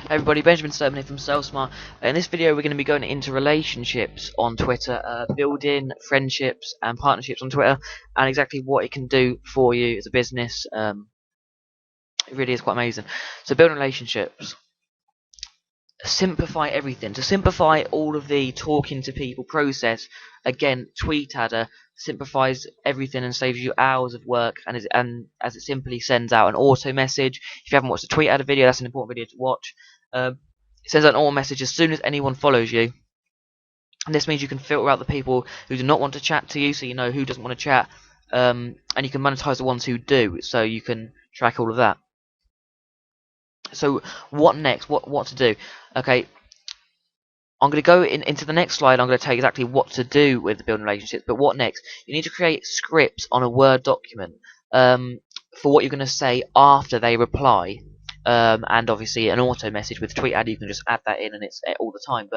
Hey everybody, Benjamin Sturman here from SalesSmart. In this video we're going to be going into relationships on Twitter, building friendships and partnerships on Twitter, and exactly what it can do for you as a business. It really is quite amazing. So building relationships. Simplify everything. To simplify all of the talking to people process, again, TweetAdder simplifies everything and saves you hours of work, and as it simply sends out an auto message. If you haven't watched the TweetAdder video, that's an important video to watch. It sends out an auto message as soon as anyone follows you. And this means you can filter out the people who do not want to chat to you, so you know who doesn't want to chat, and you can monetize the ones who do, so you can track all of that. So what next? What to do? Okay, I'm going to go into the next slide. I'm going to tell you exactly what to do with the building relationships. But what next? You need to create scripts on a Word document for what you're going to say after they reply. And obviously an auto message with TweetAdder, you can just add that in and it's all the time.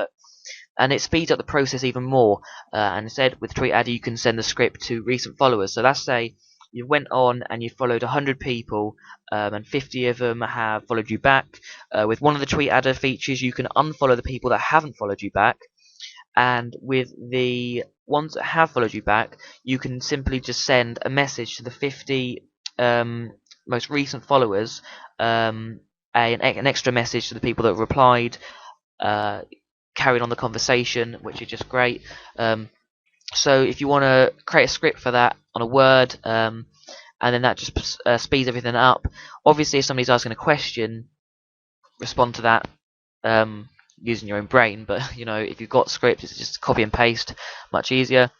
And it speeds up the process even more. And instead, with TweetAdder, you can send the script to recent followers. So let's say you went on and you followed 100 people, and 50 of them have followed you back. With one of the TweetAdder features, you can unfollow the people that haven't followed you back. And with the ones that have followed you back, you can simply just send a message to the 50 most recent followers, an extra message to the people that replied, carried on the conversation, which is just great. So if you want to create a script for that on a Word, and then that just speeds everything up. Obviously, if somebody's asking a question, respond to that using your own brain. But if you've got scripts, it's just copy and paste, much easier.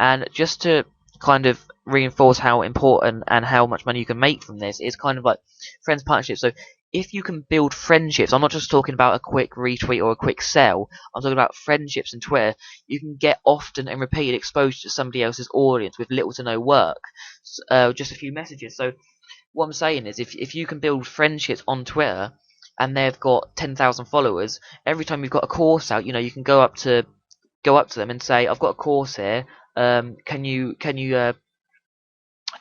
And just to kind of reinforce how important and how much money you can make from this, is kind of like friends partnerships. So if you can build friendships, I'm not just talking about a quick retweet or a quick sell, I'm talking about friendships in Twitter. You can get often and repeated exposure to somebody else's audience with little to no work, just a few messages. So what I'm saying is, if you can build friendships on Twitter and they've got 10,000 followers, every time you've got a course out, you can go up to them and say, I've got a course here, can you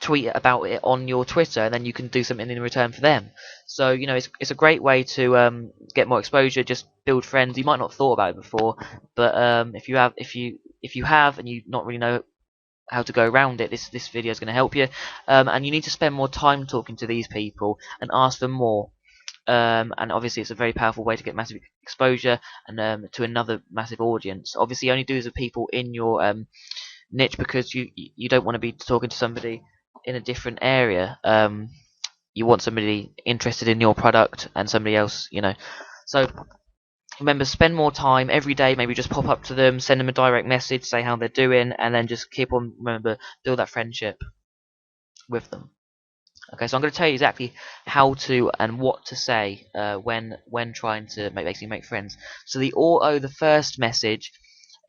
tweet about it on your Twitter, and then you can do something in return for them. So it's a great way to get more exposure, just build friends. You might not have thought about it before, but if you have and you not really know how to go around it, this video is going to help you. And you need to spend more time talking to these people and ask them more. And obviously it's a very powerful way to get massive exposure and to another massive audience. Obviously only do this with people in your niche, because you don't want to be talking to somebody in a different area. You want somebody interested in your product and somebody else, So remember, spend more time every day. Maybe just pop up to them, send them a direct message, say how they're doing, and then just keep on, remember, build that friendship with them. Okay, so I'm going to tell you exactly how to and what to say when trying to basically make friends. So the first message,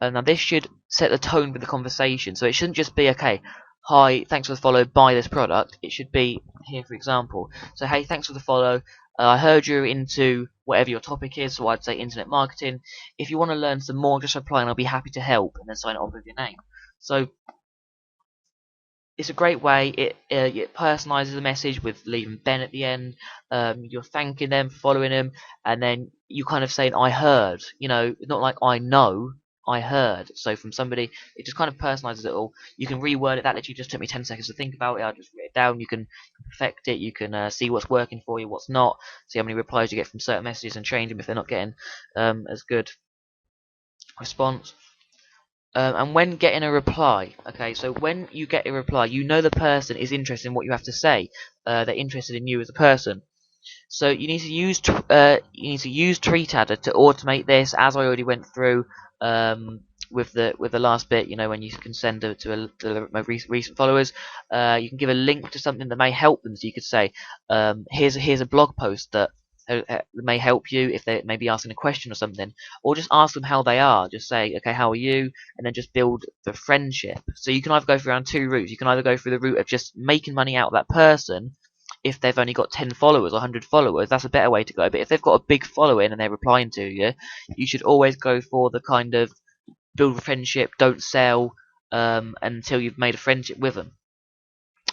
now this should set the tone for the conversation. So it shouldn't just be, okay, hi, thanks for the follow, buy this product. It should be here, for example. So hey, thanks for the follow. I heard you're into whatever your topic is, so I'd say internet marketing. If you want to learn some more, just reply and I'll be happy to help, and then sign it off with your name. So it's a great way. It personalizes the message with leaving Ben at the end. You're thanking them for following them, and then you kind of saying, I heard. It's not like I know, I heard. So from somebody, it just kind of personalizes it all. You can reword it. That literally just took me 10 seconds to think about it. I just wrote it down. You can perfect it. You can see what's working for you, what's not. See how many replies you get from certain messages and change them if they're not getting as good response. And when getting a reply, okay, so when you get a reply, you know the person is interested in what you have to say. They're interested in you as a person. So you need to use TweetAdder to automate this, as I already went through with the last bit. When you can send it to the most recent followers, you can give a link to something that may help them. So you could say, here's a blog post that may help you if they may be asking a question or something, or just ask them how they are. Just say, okay, how are you, and then just build the friendship. So you can either go around two routes. You can either go through the route of just making money out of that person. If they've only got 10 followers or 100 followers, that's a better way to go. But if they've got a big following and they're replying to you, you should always go for the kind of build a friendship, don't sell until you've made a friendship with them.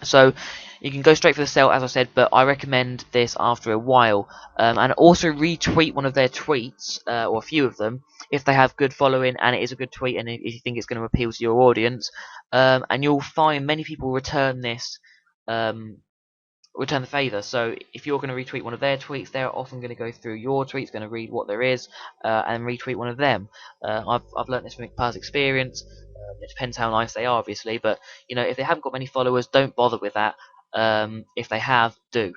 So you can go straight for the sale, as I said, but I recommend this after a while. And also retweet one of their tweets, or a few of them, if they have good following and it is a good tweet and if you think it's going to appeal to your audience. And you'll find many people return this, return the favor. So if you're going to retweet one of their tweets, they're often going to go through your tweets, going to read what there is, and retweet one of them. I've learned this from past experience. It depends how nice they are, obviously, but if they haven't got many followers, don't bother with that. If they have, do.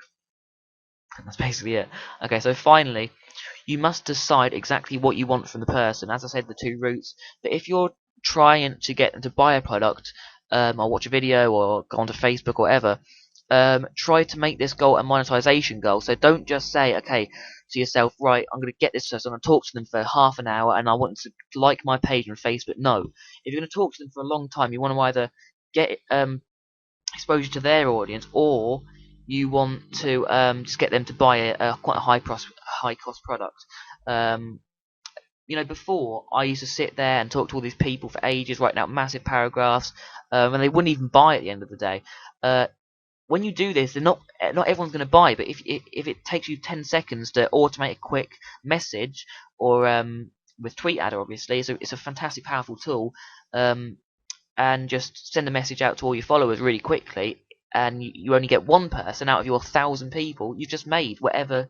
That's basically it. Okay, so finally, you must decide exactly what you want from the person. As I said, the two routes. But if you're trying to get them to buy a product, or watch a video, or go onto Facebook or whatever, try to make this goal a monetization goal. So don't just say, okay, to yourself, right, I'm going to get this person, I'm going to talk to them for half an hour, and I want them to like my page on Facebook. No, if you're going to talk to them for a long time, you want to either get exposure to their audience, or you want to just get them to buy quite a high cost product. Before I used to sit there and talk to all these people for ages, writing out massive paragraphs, and they wouldn't even buy at the end of the day. When you do this, not everyone's going to buy. But if it takes you 10 seconds to automate a quick message, or with TweetAdder, obviously, so it's a fantastic, powerful tool. And just send a message out to all your followers really quickly, and you only get one person out of your 1,000 people. You've just made whatever.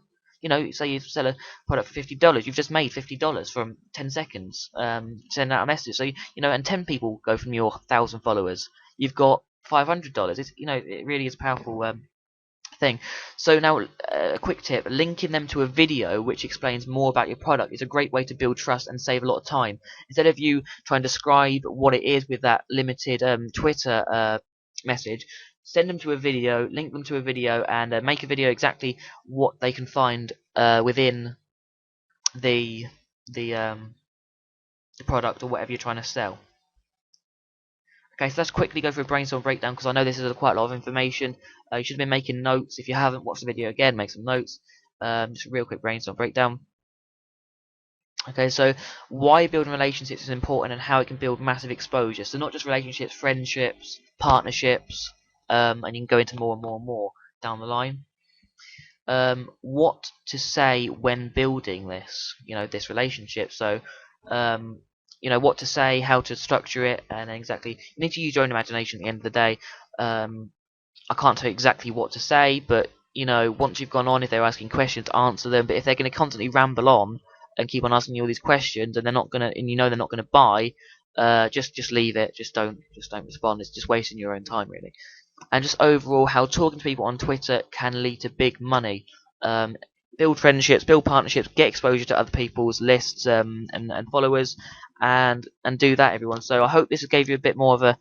Say you sell a product for $50, you've just made $50 from 10 seconds. Send out a message. So and 10 people go from your 1,000 followers. You've got $500. It really is a powerful thing. So now, a quick tip: linking them to a video which explains more about your product is a great way to build trust and save a lot of time. Instead of you trying to describe what it is with that limited Twitter message, send them to a video, link them to a video, and make a video exactly what they can find within the the product or whatever you're trying to sell. Okay, so let's quickly go through a brainstorm breakdown, because I know this is quite a lot of information. You should have been making notes. If you haven't watched the video again, make some notes. Just a real quick brainstorm breakdown. Okay, so why building relationships is important and how it can build massive exposure. So not just relationships, friendships, partnerships, and you can go into more and more and more down the line. What to say when building this relationship. So what to say, how to structure it, and exactly you need to use your own imagination at the end of the day. I can't tell you exactly what to say, but once you've gone on, if they're asking questions, answer them. But if they're going to constantly ramble on and keep on asking you all these questions, and they're not gonna buy, just leave it. Just don't respond. It's just wasting your own time, really. And just overall, how talking to people on Twitter can lead to big money. Build friendships, build partnerships, get exposure to other people's lists and followers, and do that, everyone. So I hope this gave you a bit more of a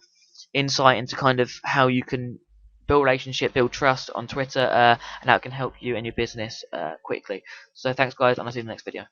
insight into kind of how you can build relationship, build trust on Twitter, and how it can help you and your business quickly. So thanks, guys, and I'll see you in the next video.